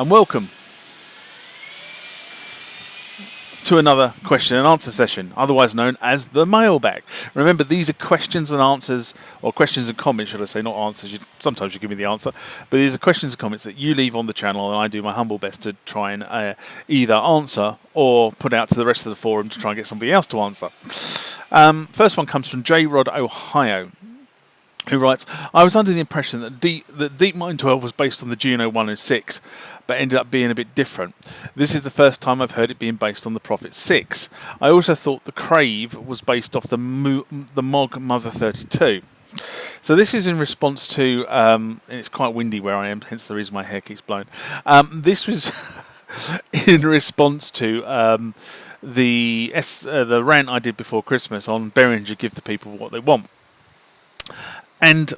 and welcome to another question and answer session, otherwise known as the mailbag. Remember, these are questions and answers, or questions and comments, should I say, not answers. Sometimes you give me the answer, but these are questions and comments that you leave on the channel, and I do my humble best to try and either answer or put out to the rest of the forum to try and get somebody else to answer. First one comes from J. Rod, Ohio, who writes, I was under the impression that Deepmind 12 was based on the Juno 1 and 6, but ended up being a bit different. This is the first time I've heard it being based on the Prophet 6. I also thought the Crave was based off the MOOG Mother 32. So this is in response to, and it's quite windy where I am, hence the reason my hair keeps blowing. This was in response to the rant I did before Christmas on Behringer Give the People What They Want. And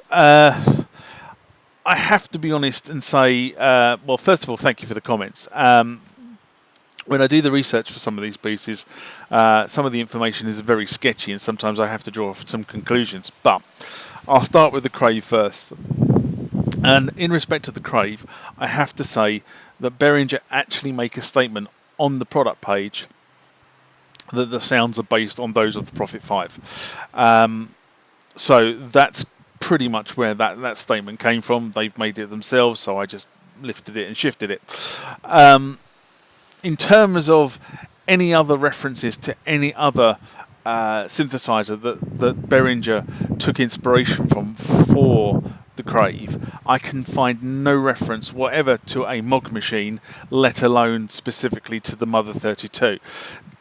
I have to be honest and say, well, first of all, thank you for the comments. When I do the research for some of these pieces, some of the information is very sketchy, and sometimes I have to draw some conclusions. But I'll start with the Crave first. And in respect to the Crave, I have to say that Behringer actually make a statement on the product page that the sounds are based on those of the Prophet 5. So that's pretty much where that statement came from. They've made it themselves, so I just lifted it and shifted it. In terms of any other references to any other synthesizer that Behringer took inspiration from for the Crave, I can find no reference whatever to a MOOG machine, let alone specifically to the Mother 32.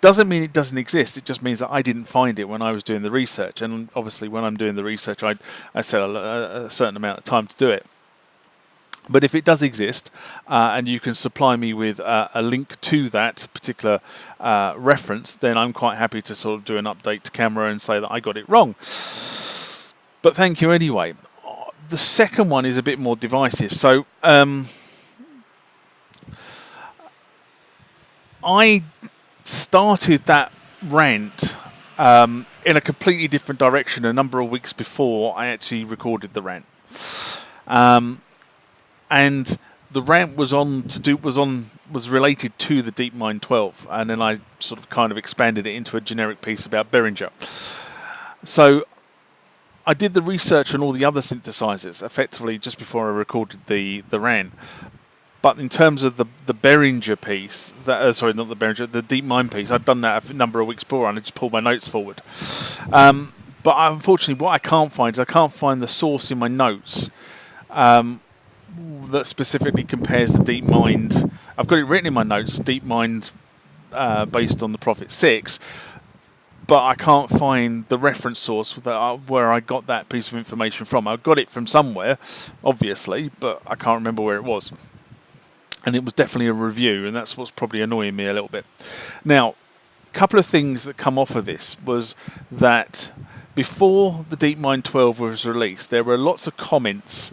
Doesn't mean it doesn't exist, it just means that I didn't find it when I was doing the research, and obviously when I'm doing the research I set a certain amount of time to do it. But if it does exist, and you can supply me with a link to that particular reference, then I'm quite happy to sort of do an update to camera and say that I got it wrong. But thank you anyway. The second one is a bit more divisive. So I started that rant in a completely different direction a number of weeks before I actually recorded the rant. And the rant was related to the Deepmind 12, and then I sort of kind of expanded it into a generic piece about Behringer. So I did the research on all the other synthesizers effectively just before I recorded the rant. But in terms of the Behringer piece, sorry, not the Behringer, the Deepmind piece, I'd done that a number of weeks before, and I just pulled my notes forward. But unfortunately, what I can't find is I can't find the source in my notes that specifically compares the Deepmind. I've got it written in my notes, Deepmind based on the Prophet 6, but I can't find the reference source where I got that piece of information from. I got it from somewhere, obviously, but I can't remember where it was. And it was definitely a review, and that's what's probably annoying me a little bit. Now, a couple of things that come off of this was that before the Deepmind 12 was released, there were lots of comments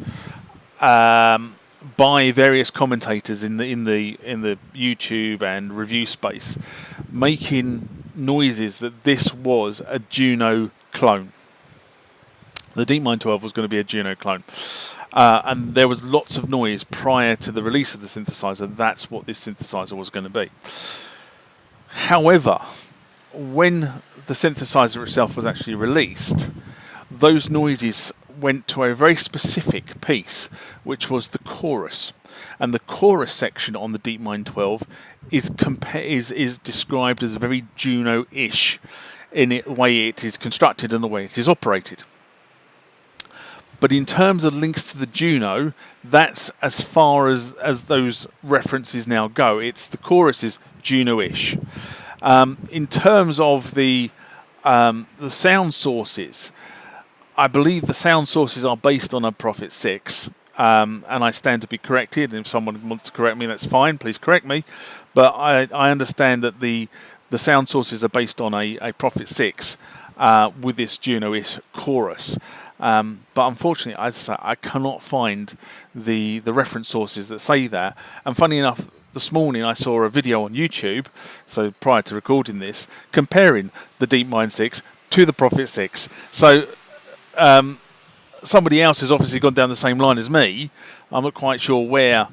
by various commentators in the YouTube and review space, making noises that this was a Juno clone. The Deepmind 12 was going to be a Juno clone. And there was lots of noise prior to the release of the synthesizer. That's what this synthesizer was going to be. However, when the synthesizer itself was actually released, those noises went to a very specific piece, which was the chorus. And the chorus section on the Deepmind 12 is described as very Juno-ish in the way it is constructed and the way it is operated. But in terms of links to the Juno, that's as far as those references now go. It's the chorus is Juno-ish. In terms of the sound sources, I believe the sound sources are based on a Prophet 6, and I stand to be corrected. And if someone wants to correct me, that's fine. Please correct me. But I understand that the sound sources are based on a Prophet 6 with this Juno-ish chorus. But unfortunately, as I say, I cannot find the reference sources that say that. And funny enough, this morning I saw a video on YouTube, so prior to recording this, comparing the Deepmind 6 to the Prophet 6. So somebody else has obviously gone down the same line as me. I'm not quite sure where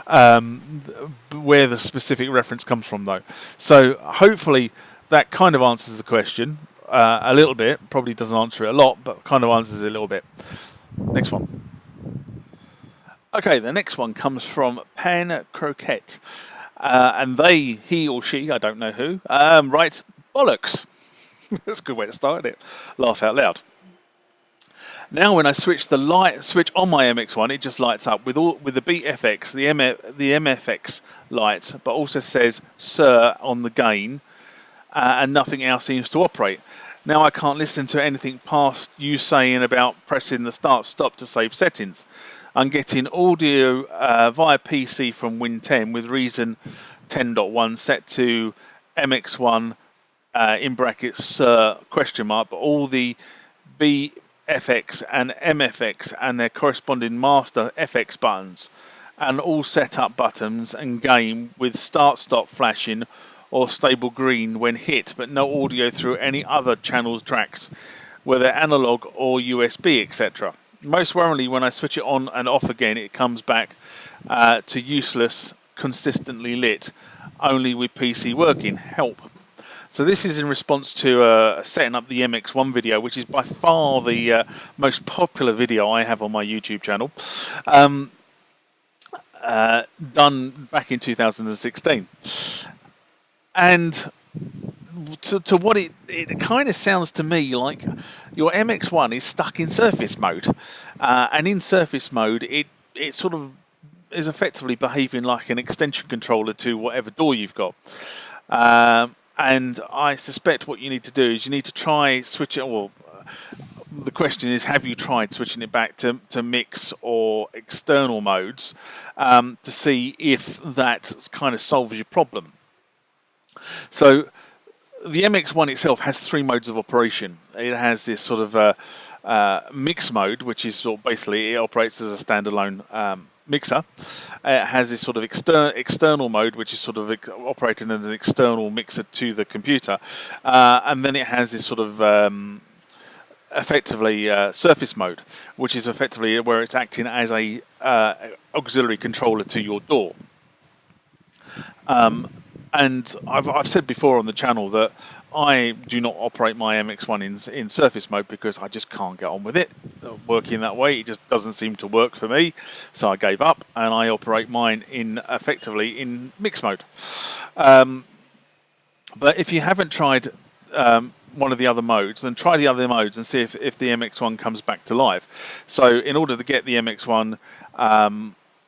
where the specific reference comes from, though. So hopefully that kind of answers the question a little bit. Probably doesn't answer it a lot, but kind of answers it a little bit. Next one. Okay, the next one comes from Pan Croquette. And he or she, I don't know who, writes, bollocks. That's a good way to start it. Laugh out loud. Now, when I switch the switch on my MX-1, it just lights up with the BFX, the MFX lights, but also says "Sir" on the gain, and nothing else seems to operate. Now I can't listen to anything past you saying about pressing the start/stop to save settings. I'm getting audio via PC from Win 10 with Reason 10.1 set to MX1 in brackets Sir ? But all the BFX and MFX and their corresponding master FX buttons and all setup buttons and game with start/stop flashing or stable green when hit, but no audio through any other channels tracks, whether analog or USB, etc. Most worryingly, when I switch it on and off again, it comes back to useless, consistently lit, only with PC working. Help. So this is in response to setting up the MX-1 video, which is by far the most popular video I have on my YouTube channel, done back in 2016. And to what it kind of sounds to me like your MX-1 is stuck in surface mode, and in surface mode it sort of is effectively behaving like an extension controller to whatever door you've got. And I suspect what you need to do is you need to try switch it. Well, the question is, have you tried switching it back to mix or external modes to see if that kind of solves your problem? So the MX-1 itself has 3 modes of operation. It has this sort of mix mode, which is sort of basically it operates as a standalone mixer. It has this sort of external mode, which is sort of operating as an external mixer to the computer, and then it has this sort of effectively surface mode, which is effectively where it's acting as a auxiliary controller to your door. And I've said before on the channel that I do not operate my MX-1 in surface mode because I just can't get on with it working that way. It just doesn't seem to work for me, so I gave up and I operate mine effectively in mix mode. But if you haven't tried one of the other modes, then try the other modes and see if the MX-1 comes back to life. So in order to get the MX-1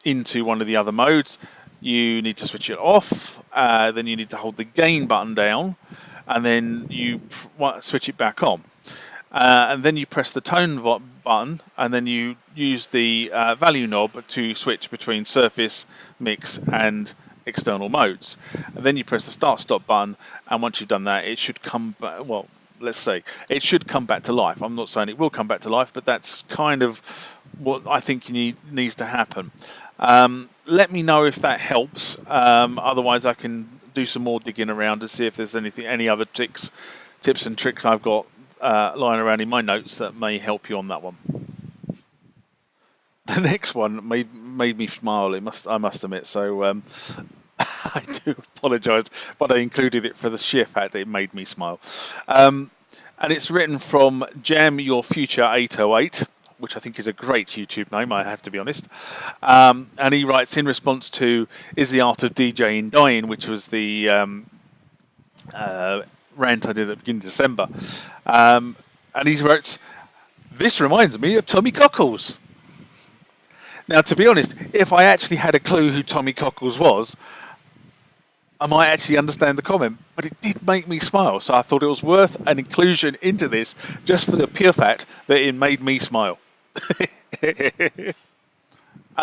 into one of the other modes, you need to switch it off, then you need to hold the gain button down, and then you switch it back on. And then you press the tone button, and then you use the value knob to switch between surface, mix, and external modes. And then you press the start-stop button, and once you've done that, it should come back, well, let's say, it should come back to life. I'm not saying it will come back to life, but that's kind of what I think needs to happen. Let me know if that helps. Otherwise, I can do some more digging around to see if there's any other tips and tricks I've got lying around in my notes that may help you on that one. The next one made me smile. I must admit. So I do apologise, but I included it for the sheer fact that it made me smile. And it's written from Jam Your Future 808. Which I think is a great YouTube name, I have to be honest. And he writes in response to Is the Art of DJing Dying, which was the rant I did at the beginning of December. And he wrote, this reminds me of Tommy Cockles. Now, to be honest, if I actually had a clue who Tommy Cockles was, I might actually understand the comment, but it did make me smile. So I thought it was worth an inclusion into this just for the pure fact that it made me smile. And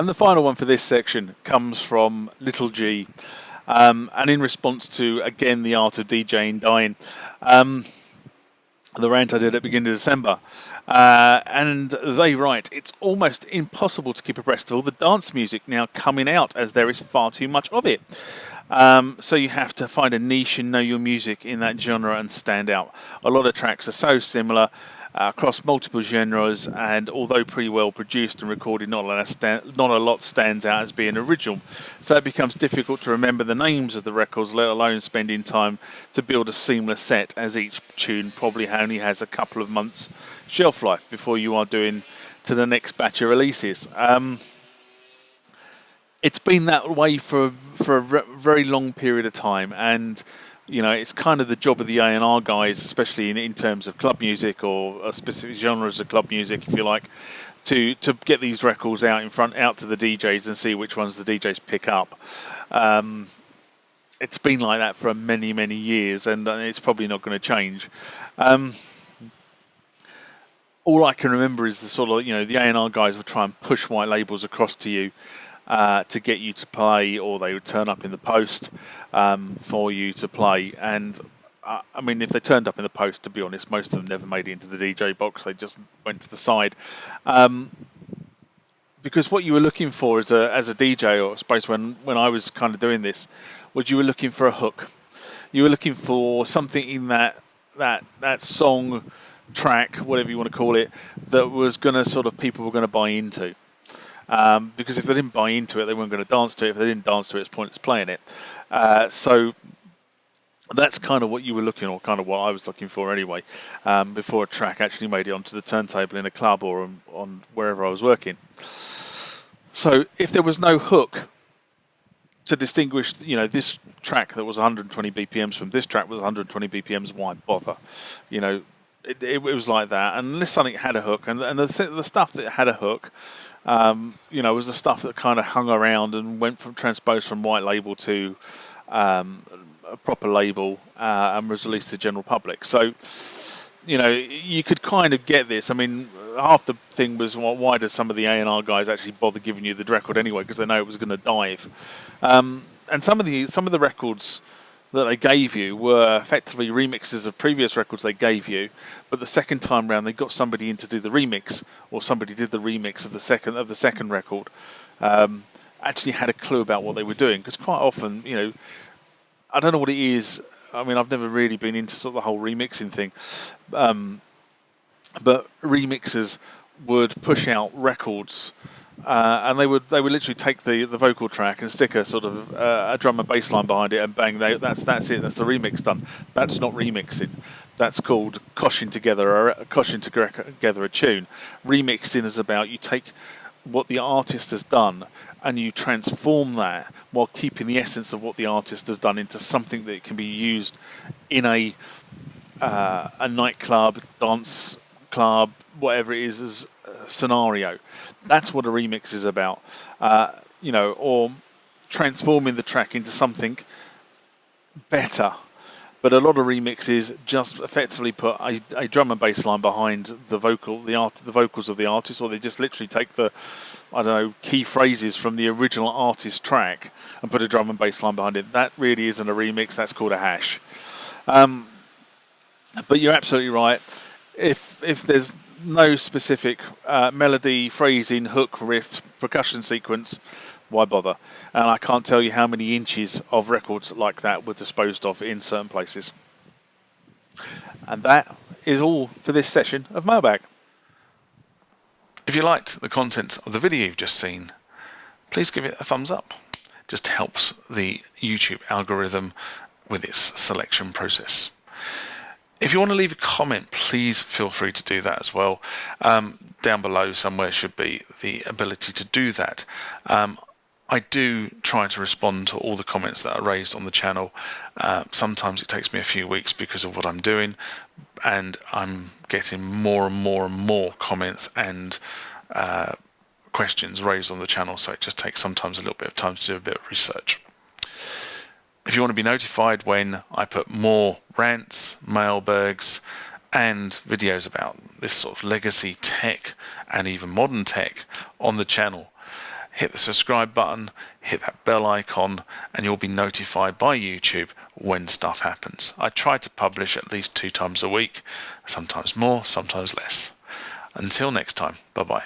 the final one for this section comes from Little G, and in response to, again, the Art of DJing Dying, the rant I did at the beginning of December, and they write, it's almost impossible to keep abreast of all the dance music now coming out as there is far too much of it. So you have to find a niche and know your music in that genre and stand out. A lot of tracks are so similar across multiple genres, and although pretty well produced and recorded, not a lot stands out as being original. So it becomes difficult to remember the names of the records, let alone spending time to build a seamless set, as each tune probably only has a couple of months shelf life before you are doing to the next batch of releases. It's been that way for a very long period of time, and it's kind of the job of the A&R guys, especially in terms of club music or specific genres of club music, if you like, to get these records out to the DJs and see which ones the DJs pick up. It's been like that for many, many years, and it's probably not going to change. All I can remember is the sort of, the A&R guys would try and push white labels across to you to get you to play, or they would turn up in the post for you to play. And I mean, if they turned up in the post, to be honest, most of them never made it into the DJ box. They just went to the side. Because what you were looking for as a DJ, or I suppose when I was kind of doing this, was you were looking for a hook. You were looking for something in that song, track, whatever you want to call it, that was going to sort of, people were going to buy into. Because if they didn't buy into it, they weren't going to dance to it. If they didn't dance to it, it's pointless playing it. So that's kind of what you were looking, or kind of what I was looking for anyway, before a track actually made it onto the turntable in a club or on wherever I was working. So if there was no hook to distinguish, this track that was 120 BPMs from this track was 120 BPMs, why bother? It was like that. And unless something had a hook, and the stuff that had a hook, was the stuff that kind of hung around and transposed from white label to a proper label and was released to the general public. So, you could kind of get this. I mean, half the thing was, why does some of the A&R guys actually bother giving you the record anyway? Because they know it was going to dive. And some of the records that they gave you were effectively remixes of previous records they gave you, but the second time round they got somebody in to do the remix, or somebody did the remix of the second record, actually had a clue about what they were doing. Because quite often, I don't know what it is. I mean, I've never really been into sort of the whole remixing thing, but remixers would push out records. And they would literally take the vocal track and stick a sort of a drum and bass line behind it, and bang, that's it. That's the remix done. That's not remixing. That's called coshing together a tune. Remixing is about, you take what the artist has done and you transform that while keeping the essence of what the artist has done into something that can be used in a nightclub, dance club, whatever it is, as a scenario. That's what a remix is about, or transforming the track into something better. But a lot of remixes just effectively put a drum and bass line behind the vocals of the artist, or they just literally take the, key phrases from the original artist track and put a drum and bass line behind it. That really isn't a remix. That's called a hash. But you're absolutely right. If there's no specific melody, phrasing, hook, riff, percussion sequence, why bother? And I can't tell you how many inches of records like that were disposed of in certain places. And that is all for this session of Mailbag. If you liked the content of the video you've just seen, please give it a thumbs up. It just helps the YouTube algorithm with its selection process. If you want to leave a comment, please feel free to do that as well. Down below somewhere should be the ability to do that. I do try to respond to all the comments that are raised on the channel. Sometimes it takes me a few weeks because of what I'm doing, and I'm getting more and more comments and questions raised on the channel, so it just takes sometimes a little bit of time to do a bit of research. If you want to be notified when I put more rants, mailbags, and videos about this sort of legacy tech and even modern tech on the channel, hit the subscribe button, hit that bell icon, and you'll be notified by YouTube when stuff happens. I try to publish at least 2 times a week, sometimes more, sometimes less. Until next time, bye-bye.